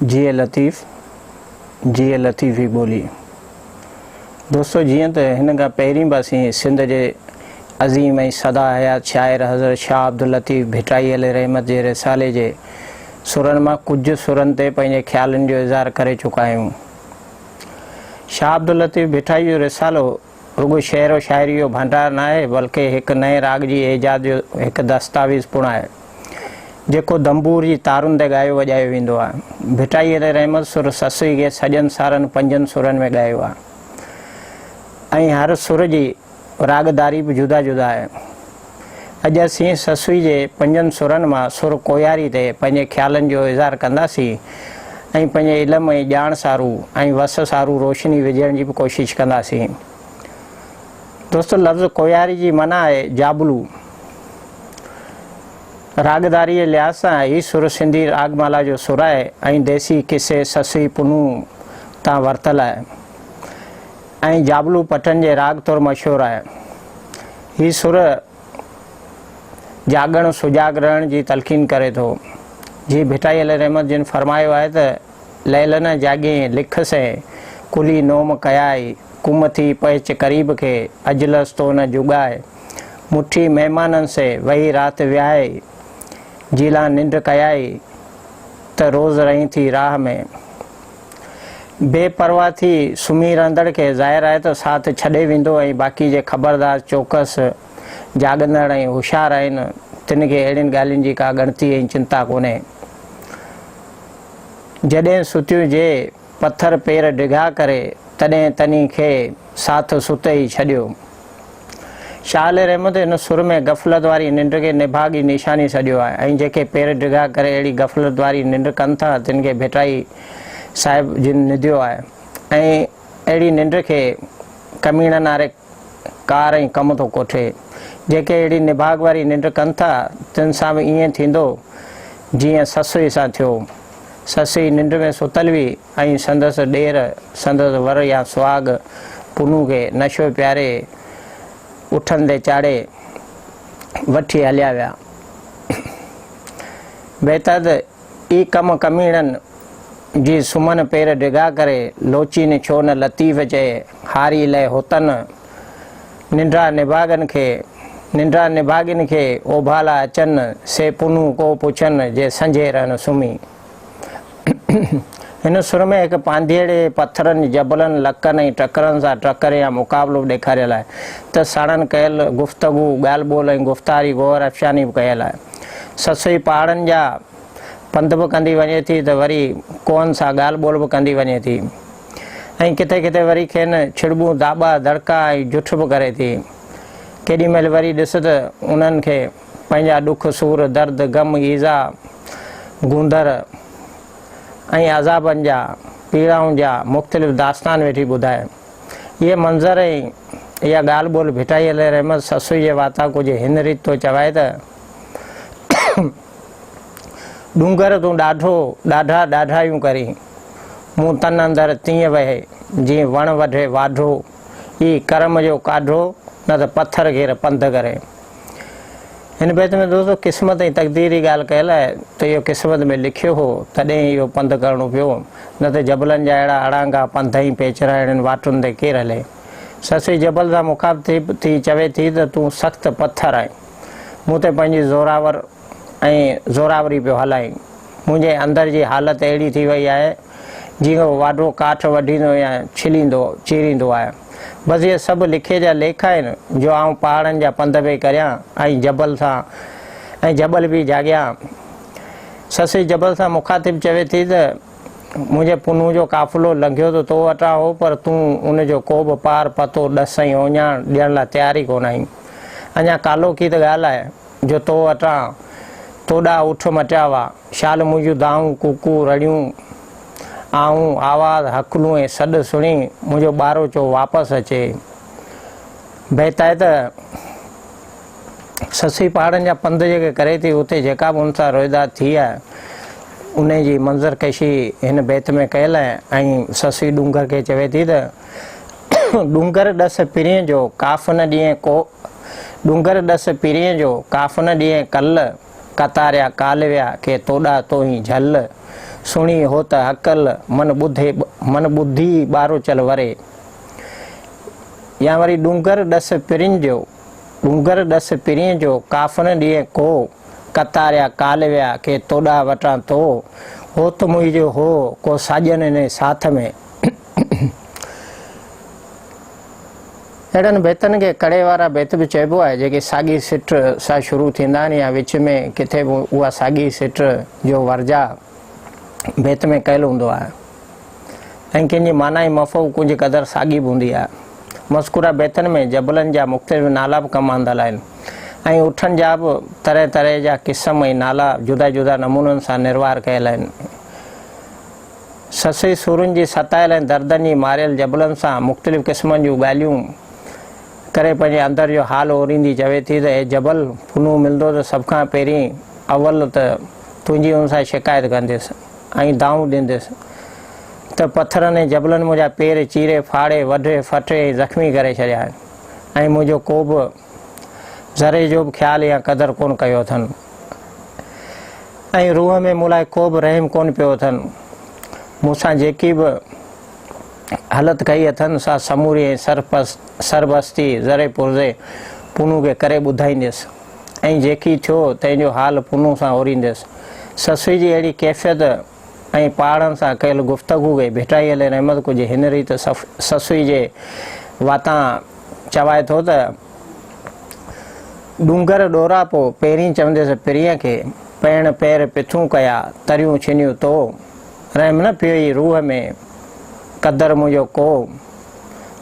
जिए लतीफ़ ही बोली। दोस्तों जीअं त हिन खां पहिरीं बि असीं सिंध जे अज़ीम ऐं सदा हयात शाइर हज़रत शाह अब्दुल लतीफ़ भिटाई अल रहमत जे रिसाले जे सुरनि मां कुझु सुरनि ते पंहिंजे ख़्यालनि जो इज़हार करे चुका आहियूं। शाह अब्दुल लतीफ़ भिटाई जो रिसालो रुगो शेर व शाइरी जो भंडार न आहे, बल्कि हिकु नए राग जी एजाद जो हिकु दस्तावेज़ पिणु आहे जेको दंबूर जी तारुनि ते ॻायो वॼायो वेंदो आहे। भिटाई अल रहमत सुर ससुई खे सॼनि सारनि पंजनि सुरनि में ॻायो आहे ऐं हर सुर जी रागदारी भी जुदा जुदा है। अज असीं ससुई जे पंजनि सुरनि मां सुर कोयारी ते पंहिंजे ख़्यालनि जो इज़हार कंदासीं ऐं पंहिंजे इल्म ऐं ॼाण सारू ऐं वस सारू रोशनी विझण जी भी कोशिश कंदासीं। दोस्तों लफ़्ज़ कोयारी जी माना आहे जाबलू। रागदारी जे लिहाज़ सां ही सुर सिंधी रागमाला जो सुर आहे ऐं देसी किसे ससुई पुनू तां वरतल आहे ऐं जाबलू पठन जे राग तौर मशहूर है। ही सुर जागण सुजाग रहण जी तलकीन करे थो। जी भिटाई अल रहमत जिन फरमायो है त लैलन जागे लिख से कुली नोम कयाई कुमथी पहच करीब के अजलस तो न जुगाए मुट्ठी मेहमानन से वही रात व्याए जीला निंड कयाई त रोज़ रही थी राह में। बेपरवाह थी सुम्ही रहंदड़ के ज़ाहिर है तो साथ छॾे वेंदो ऐं बाक़ी जे ख़बरदार चौकस जाॻंदड़ ऐं होशियार आहिनि तिन खे अहिड़ियुनि ॻाल्हियुनि जी का ॻणती ऐं चिंता कोन्हे। जॾहिं सुतियूं जे पत्थर पेर डिघा करे तॾहिं तनी खे साथ सुते ई छॾियो। शाह अल रहमत हिन सुर में गफ़लत वारी निंड खे निभागी निशानी सॼो आहे ऐं जेके पेर डिघा करे अहिड़ी गफ़लत वारी निंड कनि था तिन खे भिटाई साहिब जिन निधियो आहे ऐं अहिड़ी निंड खे कमीण नारे कार ऐं कम थो कोठे। जेके अहिड़ी निभाग वारी निंड कनि था तिन सां बि ईअं थींदो जीअं ससुई सां थियो। ससुई निंड में सुतल हुई ऐं संदसि ॾेर संदसि वर या सुहाग पुनू खे नशो प्यारे उठनि ते चाढ़े वठी हलिया विया। बेहतर ई कम कमीणनि जी सुमन पेर डिघा करे लोचीन छो न लतीफ़ चए हारी लय होतन निंड्रा निभागिन खे ओभाला अचन से पुनू को पुछन जे संझे रहन सुम्ही। हिन सुर में एक पांधेड़े पत्थरनि जबलनि लकनि ऐं टकरनि सां टकर या मुक़ाबलो ॾेखारियल आहे त साड़नि कयल गुफ़्तगू ॻाल्हि ॿोल ऐं गुफ़्तारी गौर अफ़शानी बि कयल आहे। ससुई पहाड़नि जा पंध बि कंदी वञे थी त वरी कोहनि सां ॻाल्हि ॿोल बि कंदी वञे थी ऐं किथे किथे वरी खेनि छिड़बूं दाॿा दड़का ऐं जुठ बि करे थी। केॾी महिल वरी ॾिस त उन्हनि खे पंहिंजा ॾुख सूर दर्द ग़म ईज़ा गूंदर ऐं अज़ाबनि जा पीड़ाउनि जा मुख़्तलिफ़ दास्तान वेठी ॿुधाए। इहे मंज़र ऐं इहा ॻाल्हि ॿोल भिटाई अल रहमत ससुई जे वाता कुझु हिन रीति थो चवाए त डूंगर तूं ॾाढायूं करी मूं तन अंदरि तीअं वहे जीअं वण वढे वाढो ई कर्म जो काढो न त पत्थर घेर पंध करे। हिन बैत में दोस्तों क़िस्मत ऐं तक़दीर जी ॻाल्हि कयल आहे त इहो क़िस्मत में लिखियो हो तॾहिं इहो पंध करिणो पियो, न त जबलनि जा अहिड़ा अड़ांगा पंध ई पेचरा अहिड़नि वाटुनि ते केरु हले। ससुई जबल सां मुखातिब थी चवे थी त तूं सख़्तु पत्थर आहीं, मूं ते पंहिंजी ज़ोरावरी पियो हलाई। मुंहिंजे अंदर जी हालत अहिड़ी थी वई आहे जीअं वाढो काठ वढींदो या चीरींदो आहे। बसि इहे सभु लिखे जा लेख आहिनि जो आउं पहाड़नि जा पंध पई करियां ऐं जबल बि जाॻियां। ससुई जबल सां मुखातिब चवे थी त मुंहिंजे पुनू जो काफ़िलो लंघियो त तो वटां हो, पर तूं उनजो को बि पार पतो ॾस ऐं ओञाण ॾियण लाइ तयार ई कोन आहीं। अञा कालो की त ॻाल्हि आहे जो तो वटां तोॾा उठ मटिया हुआ। शाल मुंहिंजूं दाऊं कुकू रड़ियूं आऊं आवाज़ हकलूं ऐं सॾु सुणी मुंहिंजो ॿारो चो वापसि अचे। बेहताए त ससुई पहाड़नि जा पंध जेके करे थी उते जेका बि उन सां रोइदाद थी आहे उन जी मंज़रकशी हिन बैत में कयल आहे। ऐं ससुई डूंगर खे चवे थी त डूंगर ॾस पिरीअ जो काफ़ न ॾींहं को डूंगर ॾस पिरीअ जो काफ़ न ॾींहं कल कतारिया कालविया के तोॾा तो ई झल सुणी हो त अकल मन बुद्धि बारो चल वरे। या वरी डूंगर डस पिरिन जो काफन ॾिए को कतारिया कालव्या के तोड़ा वटां तो हो त मुंहिंजो हो को साजन ने साथ में। अहिड़नि बेतनि खे कड़े वारा बेत बि चइबो आहे जेके साॻी सिट सां शुरू थींदा आहिनि या विच में किथे बि उहा साॻी सिट जो वर्जा बेत में कयल हूंदो आहे ऐं कंहिंजी माना जी मफ़ो कुझु क़दुरु साॻी बि हूंदी आहे। मज़कूरा बेतनि में जबलनि जा मुख़्तलिफ़ नाला बि कमु आंदल आहिनि ऐं उठनि जा बि तरह तरह जा क़िस्म ऐं नाला जुदा जुदा नमूननि सां निर्वार कयल आहिनि। ससुई सूरनि जी सतायल ऐं दर्दनि जी मारियल जबलनि सां मुख़्तलिफ़ क़िस्मनि जूं ॻाल्हियूं करे पंहिंजे अंदर जो हाल ओरींदी चवे थी त हे जबल पुनू मिलंदो त सभ खां पहिरीं अवल त तुंहिंजी हुन सां शिकायत कंदुसि ऐं दाऊं ॾींदुसि त पथरनि ऐं जबलनि मुंहिंजा पेर चीरे फाड़े वढे फटे ज़ख़्मी करे छॾिया आहिनि ऐं मुंहिंजो को बि ज़रे जो बि ख़्यालु या क़दुरु कोन कयो अथनि ऐं रूह में मूं लाइ को बि रहम कोन पियो अथनि। मूंसां जेकी बि हालत कई अथनि सा समूरी ऐं सरबस्ती ज़रे पुरज़े पुनू खे करे ॿुधाईंदुसि ऐं जेकी थियो तंहिंजो हाल पुनू सां ओरींदुसि। ससुई जी अहिड़ी कैफ़ियत ऐं पहाड़नि सां कयल गुफ़्तगू खे भिटाई अले रहमत कुझु हिन रीति ससुई जे वातां चवाए थो त डूंगर ॾोरा पोइ पहिरीं चवंदुसि पिरीअ खे पैण पैर पिथूं कया तरियूं छिनियूं तो रहम न पियो ई रूह में क़दुरु मुंहिंजो को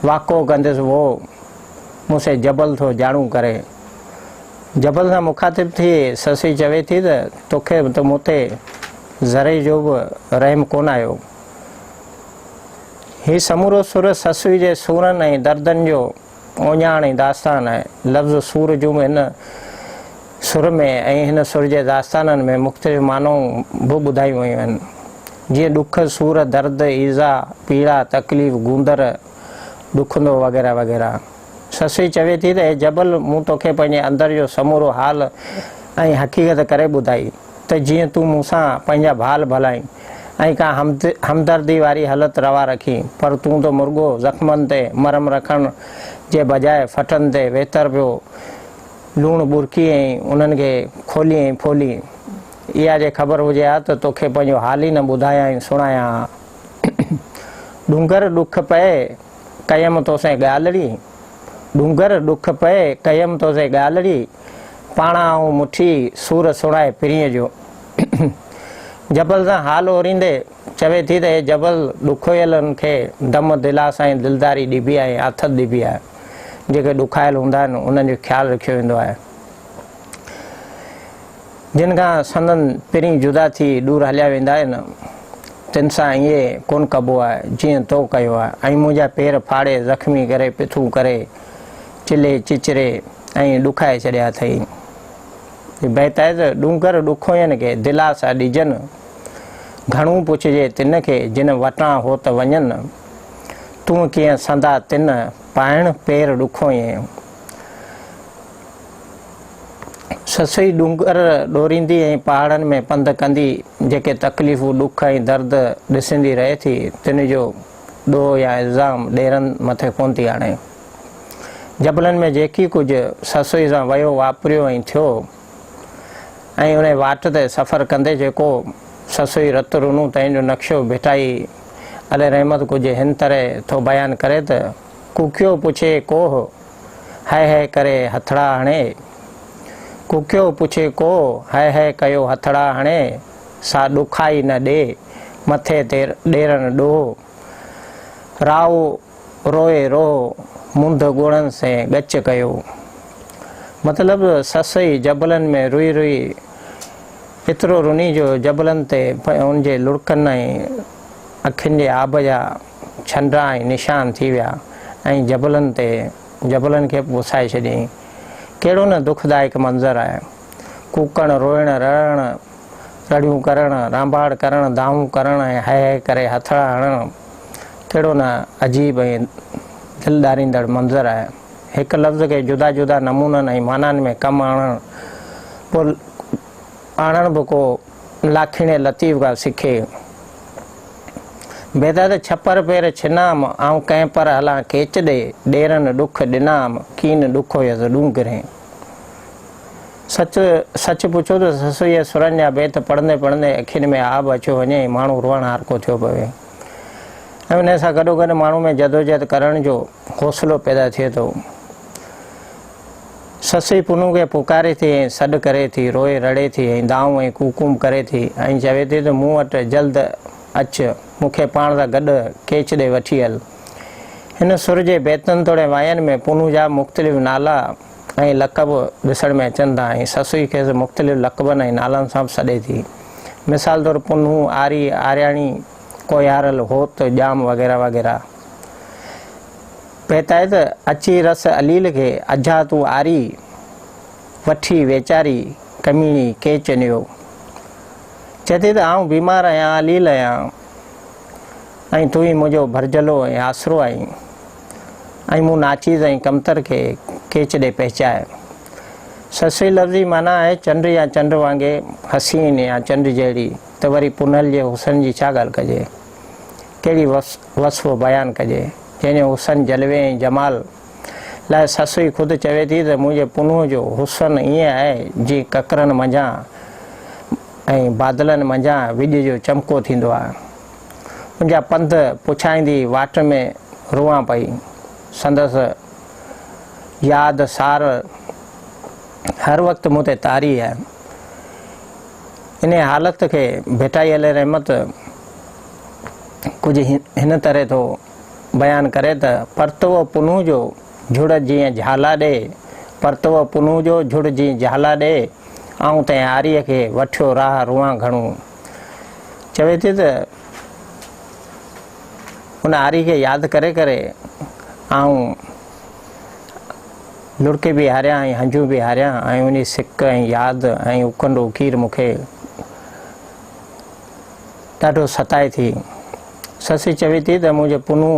वाको कंदुसि वो मूंसे जबल थो जाणू करे। जबल सां मुखातिब थी ससुई चवे थी त तोखे त मूं ते ज़रे जो बि रहम कोन आयो। हीउ समूरो सुर ससुई जे सूरनि ऐं दर्दनि जो ओञाण ऐं दास्तान आहे। लफ़्ज़ सूर जूं हिन सुर में ऐं हिन सुर जे दास्ताननि में मुख़्तलिफ़ मानूं बि ॿुधायूं वयूं आहिनि जीअं ॾुख सूर दर्द ईज़ा पीड़ा तकलीफ़ गूंदर ॾुखंदो वग़ैरह वग़ैरह। ससुई चवे थी त हे जबल मूं तोखे पंहिंजे अंदर जो समूरो हाल ऐं हक़ीक़त करे ॿुधाई त जीअं तूं मूंसां पंहिंजा भाल भलाई ऐं का हमदर्दी वारी हालत रवा रखी पर तूं त मुर्गो ज़ख़्मनि ते मरम रखण जे बजाए फटनि ते वेतर पियो लूणु बुरकी ऐं उन्हनि खे खोली ऐं फोली। इहा जे ख़बर हुजे हा त तोखे पंहिंजो हाल ई न ॿुधायां ऐं सुणायां। डूंगर ॾुख पए कयमि तोसां ॻाल्हिड़ी डूंगर ॾुख पए कयमि तोसां ॻाल्हिड़ी पाणा ऐं मुठी सूर सुणाए पिरीअ जो। जबल सां हाल ओरींदे चवे थी त हे जबल ॾुखोयलनि खे दम दिलास ऐं दिलदारी ॾिबी आहे ऐं आथत ॾिबी आहे। जेके ॾुखायल हूंदा आहिनि उन्हनि जो ख़्यालु रखियो वेंदो आहे। जिन खां संदन पहिरीं जुदा थी दूरि हलिया वेंदा आहिनि तिन सां ईअं कोन कबो आहे जीअं तो कयो आहे ऐं मुंहिंजा पेर फाड़े ज़ख़्मी करे पिथूं करे चिले चिचरे ऐं ॾुखाए छॾिया अथई। बेताए त डूंगर ॾुखोयनि खे दिलासा ॾिजनि घणो पुछिजे तिन खे जिन वटां हो त वञनि तूं कीअं संदा तिन पाइण पेर ॾुखोईं। ससुई डूंगर ॾोरींदी ऐं पहाड़नि में पंधु कंदी जेके तकलीफ़ूं ॾुख ऐं दर्द ॾिसंदी रहे थी तिन जो ॾोह या इल्ज़ाम ॾेरनि मथे कोन थी आणे। जबलनि में जेकी कुझु ससुई सां वियो वापरियो ऐं थियो ऐं उन वाट ते सफ़र कंदे जेको ससुई रत रुनू तंहिंजो नक्शो भिटाई अले रहमत कुझु हिन तरह थो बयानु करे त कुकियो पुछे कोह हाय हाय करे हथड़ा हणे कुकियो पुछे को हाय हाय कयो हथड़ा हणे सा ॾुखाई न ॾे मथे ते ॾेरनि ॾोह राव रोए रो मुंद ॻोड़नि से ॻच कयो। मतिलबु ससुई जबलनि में रुई रुई एतिरो रुनी जो जबलनि ते उनजे लुड़कनि ऐं अखियुनि जे आब जा छंडा ऐं निशान थी विया ऐं जबलनि खे पुसाए छॾियईं। कहिड़ो न दुखदायक मंज़र आहे। कूकण रोइण रण रड़ियूं करणु रांबाड़ करणु दाऊं करणु ऐं हाय हाय करे हथड़ा हणणु कहिड़ो न अजीब ऐं दिलि ॾारींदड़ मंज़र आहे। हिकु लफ़्ज़ खे जुदा जुदा नमूननि ऐं माननि में कमु आणणु बि को लाखीणे लतीफ़ खां सिखे बेदा त छपर पेर छिनाम आऊं कंहिं पर हलां केच ॾे ॾेरनि ॾुख ॾिनाम कीन ॾुख हुयसि ॾूंघरे। सच पुछो त ससुईअ सुरनि जा बेत पढ़ंदे पढ़ंदे अखियुनि में आब अचो वञे, माण्हू रुअण हारको थियो पवे। ऐं उन सां गॾोगॾु माण्हू में जदोजहद करण जो हौसलो पैदा थिए थो। ससुई पुनू खे पुकारे थी ऐं सॾु करे थी, रोए रड़े थी ऐं दाऊं ऐं कूकुम करे थी ऐं चवे थी त मूं वटि जल्द अचु, मूंखे पाण सां गॾु केच ॾे वठी हल। हिन सुर जे बेतनि तोड़े वायनि में पुनू जा मुख़्तलिफ़ नाला ऐं लक़ब ॾिसण में अचनि था ऐं ससुई खेसि मुख़्तलिफ़ लक़बनि ऐं नालनि सां बि सॾे थी। मिसाल तौरु पुनू, आरी, आर्याणी, कोयारल, होत, जाम वग़ैरह वग़ैरह। बेतायत अची रस अलील खे अजा तूं आरी वठी वेचारी कमीणी केच नियो। चए थी त आऊं बीमार आहियां, अलील आहियां ऐं तूं ई मुंहिंजो भरजलो ऐं आसरो आहीं ऐं मूं नाचीज़ ऐं कमतर खे केच ॾे पहुचाए। ससुई लफ़्ज़ी माना आहे चंड या चंड वांगुरु हसीन या चंड जहिड़ी। त वरी पुनल जे हुसन जी छा ॻाल्हि कजे, कहिड़ी वसफ़ बयानु कजे जंहिंजो हुसन जलवे ऐं जमाल लाइ ससुई ख़ुदि चवे थी त मुंहिंजे पुनूअ जो हुसन ईअं आहे जीअं ककरनि मंझां ऐं बादलनि मंझां विॼ जो चमको थींदो आहे। मुंहिंजा पंध पुछाईंदी वाट में रुआं पई, संदसि यादि सार हर वक़्तु मूं ते तारी आहे। इन हालत खे भिटाई अल रहमत कुझु हिन तरह थो बयानु करे त परतव पुनू जो झुड़ जीअं झाला ॾे, परतव पुनू जो झुड़ जीअं झाला ॾे, ऐं तंहिं आरीअ खे वठियो राह रुआं घणो। चवे थी त हुन आरी खे यादि करे करे ऐं लुड़के बि हारियां ऐं हंजू बि हारियां ऐं उन सिक ऐं यादि ऐं उकंडो उकीर मूंखे ॾाढो सताए थी। ससु चवे थी त मुंहिंजे पुनू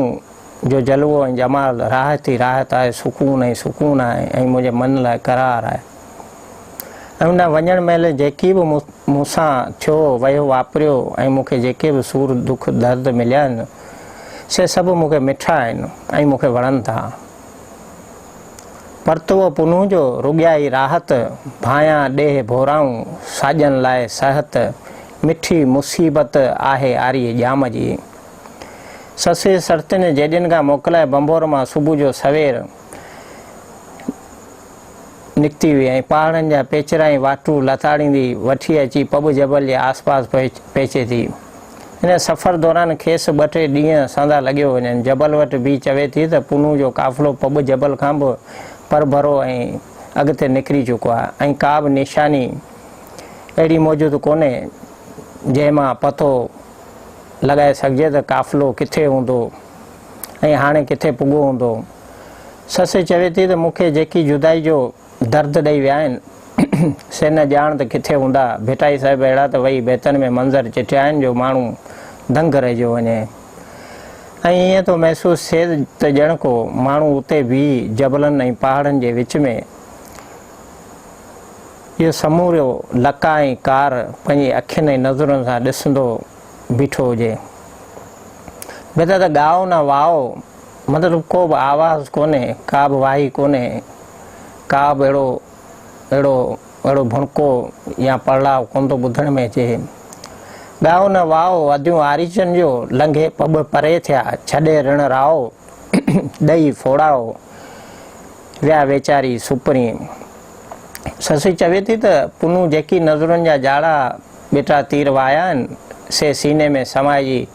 जो जलवो ऐं जमाल राहत ई राहत आहे, सुकून ऐं सुकून आहे ऐं मुंहिंजे मन लाइ करार आहे। ऐं उन वञण महिल जेकी बि मूंसां थियो वियो वापरियो ऐं मूंखे जेके बि सूर दुख दर्द मिलिया आहिनि से सभु मूंखे मिठा आहिनि ऐं मूंखे वणनि था। परतव पुनू जो रुॻियाई राहत, भायां ॾेह भोराऊं साॼनि लाइ सहत, मिठी मुसीबत आहे आरी जाम जी। ससु सर्तिन जेॾिन खां मोकिलाए बंबोर मां सुबुह जो सवेर निकिती हुई ऐं पहाड़नि जा पेचरा ऐं वाटू लताड़ींदी वठी अची पब जबल जे आसपास पहुचे थी। हिन सफ़र दौरान खेसि 2-3 ॾींहं संदा लॻियो वञनि। जबल वटि बि चवे थी त पुनू जो काफ़िलो पब जबल खां बि परभरो ऐं अॻिते निकिरी चुको आहे ऐं का बि निशानी अहिड़ी मौजूदु कोन्हे जंहिं मां पतो लॻाए सघिजे त काफ़िलो किथे हूंदो ऐं हाणे किथे पुॻो हूंदो। ससु चवे थी त मूंखे जेकी जुदाई जो दर्द ॾेई विया आहिनि से न ॼाण त किथे हूंदा। भिटाई साहिब अहिड़ा त वई बेतनि में मंज़र चिटिया आहिनि जो माण्हू दंग रहिजी वञे ऐं ईअं थो महसूसु थिए त ॼण को माण्हू उते बीह जबलनि ऐं पहाड़नि जे विच में इहो समूरो लका ऐं कार पंहिंजी अखियुनि ऐं नज़रुनि सां ॾिसंदो बीठो हुजे। बेटा त ॻाओ न वाओ, मतिलबु को बि आवाज़ कोन्हे, का बि वाही कोन्हे, का बि अहिड़ो भुणको या पड़लाव कोन थो ॿुधण में अचे। ॻाओ न वाओ अदियूं आरीचनि जो लंघे पब परे थिया, छॾे ऋण राओ ॾेई फोड़ाओ विया वेचारी सुपरी। ससु चवे थी त पुनू जेकी नज़रुनि जा जाड़ा बेटा तीर वाया आहिनि से सीने में समाइजी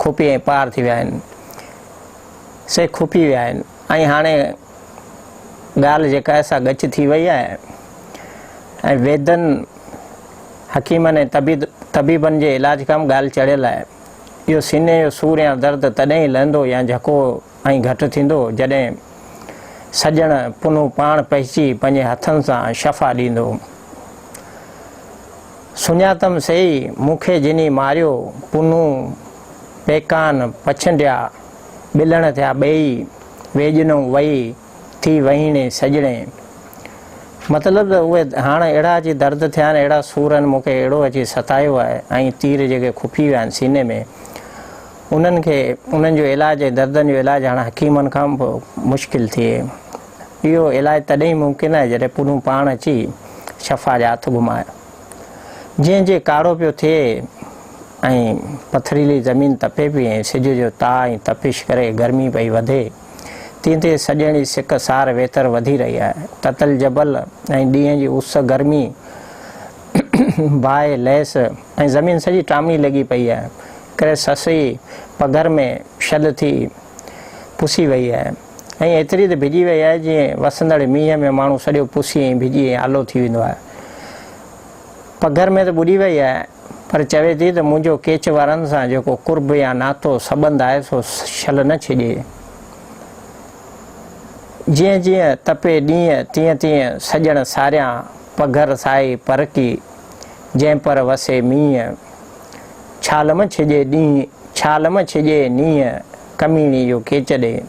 खुपी ऐं पार थी विया आहिनि, से खुपी विया आहिनि ऐं हाणे ॻाल्हि जेका आहे सा गच थी वई आहे ऐं वेदनि हकीमनि ऐं तबीबनि जे इलाज खां ॻाल्हि चढ़ियल आहे। इहो सीने जो सूर या दर्द तॾहिं ई लहंदो या झको ऐं घटि थींदो जॾहिं सॼण पुनू पाण पहुची पंहिंजे हथनि सां शफ़ा ॾींदो। सुञातम सही मूंखे जिनी मारियो, पुनू पेकान पछंडिया ॿिलण थिया ॿई, वेजनो वई थी वहीणे सॼणे। मतिलबु उहे हाणे अहिड़ा अची दर्द थिया आहिनि, अहिड़ा सूर आहिनि, मूंखे अहिड़ो अची सतायो आहे ऐं तीर जेके खुपी विया आहिनि सीने में उन्हनि जो इलाज दर्दनि जो इलाज हाणे हकीमनि खां बि मुश्किल थिए। इहो इलाज तॾहिं मुमकिन आहे जॾहिं पुनू पाण अची शफ़ा जा हथ घुमाए। जीअं जीअं काढ़ो पियो थिए ऐं पथरीली ज़मीन तपे पई ऐं सिज जो ताउ ऐं तपिश करे गर्मी पई वधे, तीअं तीअं सॼण जी सिक सार वेतर वधी रही आहे। ततल जबल ऐं ॾींहं जी उस गर्मी बाहि लहस ऐं ज़मीन सॼी टामणी लॻी पई आहे। करे ससुई पघर में शल थी पुसी वई आहे ऐं एतिरी त भिॼी वई आहे जीअं वसंदड़ मींहं में माण्हू सॼो पुसी ऐं भिॼी ऐं आलो थी वेंदो आहे। पघर में त ॿुॾी वई आहे, पर चवे थी त मुंहिंजो केच वारनि सां जेको कुर्ब या नातो सबंध आहे सो शल न छिॼे। जीअं जीअं तपे ॾींहं तीअं तीअं सॼण सारियां पघर साई परकी जंहिं पर वसे मींहं। छालम छिॼे नींहं कमीणी जो केच ॾे।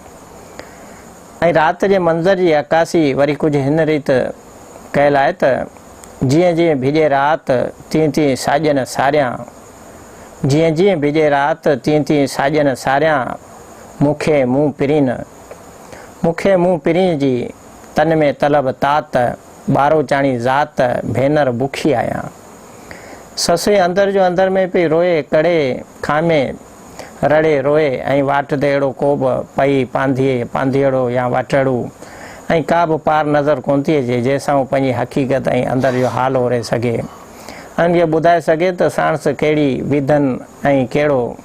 ऐं राति जे मंज़र जी अकासी वरी कुझु हिन रीति कयल आहे त जीअं जीअं भिॼे राति तीअं तीअं साॼन सारियां, जीअं जीअं भिॼे राति तीअं तीअं साॼन सारियां। मूंखे मुंहुं पिरीं जी तन में तलब तात, ॿारो चाणी ज़ात भेनर बुखी आहियां। ससु अंदर जो अंदर में पई रोए कड़े खामे रड़े रोए ऐं वाट ते अहिड़ो को बि पई पांधीअड़ो या वाटड़ू ऐं का बि पार नज़र कोन थी अचे जंहिंसां हू पंहिंजी हक़ीक़त ऐं अंदर जो हाल ओरे सघे ऐं इहो ॿुधाए सघे त साणस कहिड़ी विधन ऐं कहिड़ो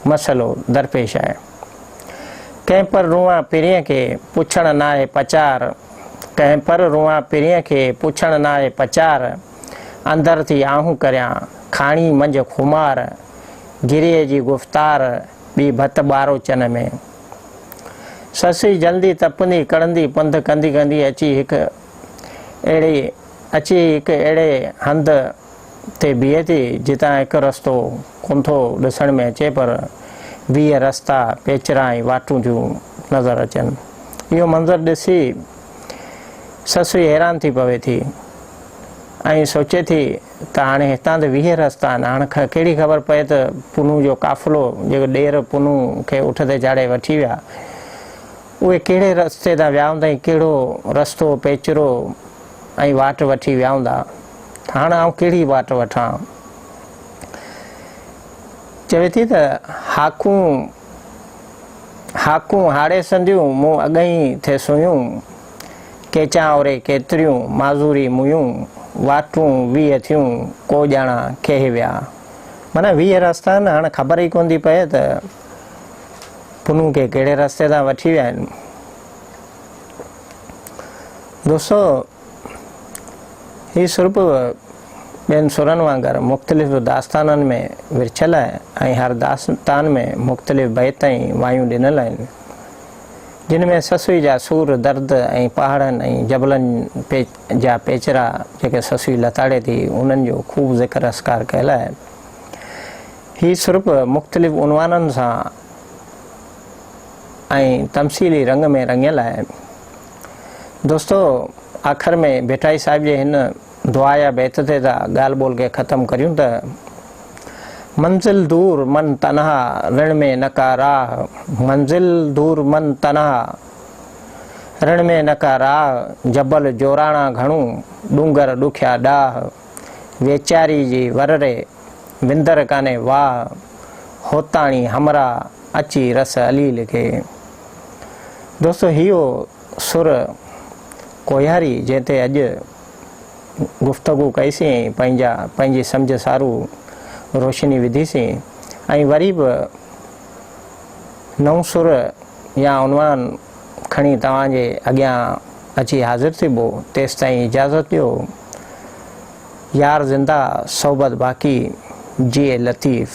मसइलो दरपेश आहे। कंहिं पर रुआं पिरीअ खे पुछण न आहे पचार, कंहिं पर रुआं पिरीअ खे पुछण न आहे पचार। अंदर थी आहूं करियां खाणी मंझि खुमार, गिरीअ जी गुफ़्तार ॿी भत ॿारो चन में। ससु जल्दी तपंदी कड़ंदी पंधु कंदी कंदी अची हिकु अहिड़े हंध ते बीहे थी जितां हिकु रस्तो कोन थो ॾिसण में अचे, पर 20 रस्ता पेचरा ऐं वाटूं थियूं नज़र अचनि। इहो मंज़र ॾिसी ससु हैरान थी पवे थी ऐं सोचे थी त हाणे हितां त 20 रस्ता आहिनि, हाणे कहिड़ी ख़बर पए त पुनू जो काफ़िलो जेको ॾेर पुनू खे उठ ते चाढ़े वठी विया उहे कहिड़े रस्ते तां विया हूंदा ऐं कहिड़ो रस्तो पेचरो ऐं वाट वठी विया हूंदा। हाणे आउं कहिड़ी वाट वठां। चवे थी त हाकूं हाड़े संदियूं मूं अॻई थे सुयूं, केचां ओरे केतिरियूं माज़ूरी मुयूं, वाटूं 20 थियूं को ॼाणा कंहिं विया। माना 20 रस्ता आहिनि, हाणे ख़बर ई कोन थी पए त पुनू खे कहिड़े रस्ते तां वठी विया आहिनि। दोस्तो हीउ सुर्प ॿियनि सुरनि वांगुरु मुख़्तलिफ़ दास्ताननि में विरछल आहे ऐं हर दास्तान में मुख़्तलिफ़ बैत ऐं वायूं ॾिनल आहिनि, जिन में ससुई जा सूर दर्द ऐं पहाड़नि ऐं जबलनि जा पेचरा जेके ससुई लताड़े थी उन्हनि जो ख़ूब ज़िक्र अस्कार कयल आहे। हीउ सुर्प मुख़्तलिफ़ उनवाननि सां ऐं तमसीली रंग में रंगियल आहे। दोस्तो आख़िर में भिटाई साहिब जे हिन दुआ या बैत ते था ॻाल्हि ॿोल खे ख़तमु करियूं त मंज़िल दूर मन तनहा रण में न का राह, मंज़िल दूर मन तनहा रण में न का राह, जबल जोराणा घणूं डूंगर ॾुखिया ॾाह, वेचारी जी वररे विंदर काने वाह, होताणी हमरा अची रस अली लिखे। दोस्तो इहो सुर कोयारी जंहिं ते अॼु गुफ़्तगू कईसीं, पंहिंजी सम्झ सारू रोशनी विधीसीं ऐं वरी बि नओं सुर या उनवान खणी तव्हांजे अॻियां अची हाज़िर थिबो। तेसि ताईं इजाज़त ॾियो। यार ज़िंदा सोबत बाक़ी जिए लतीफ़।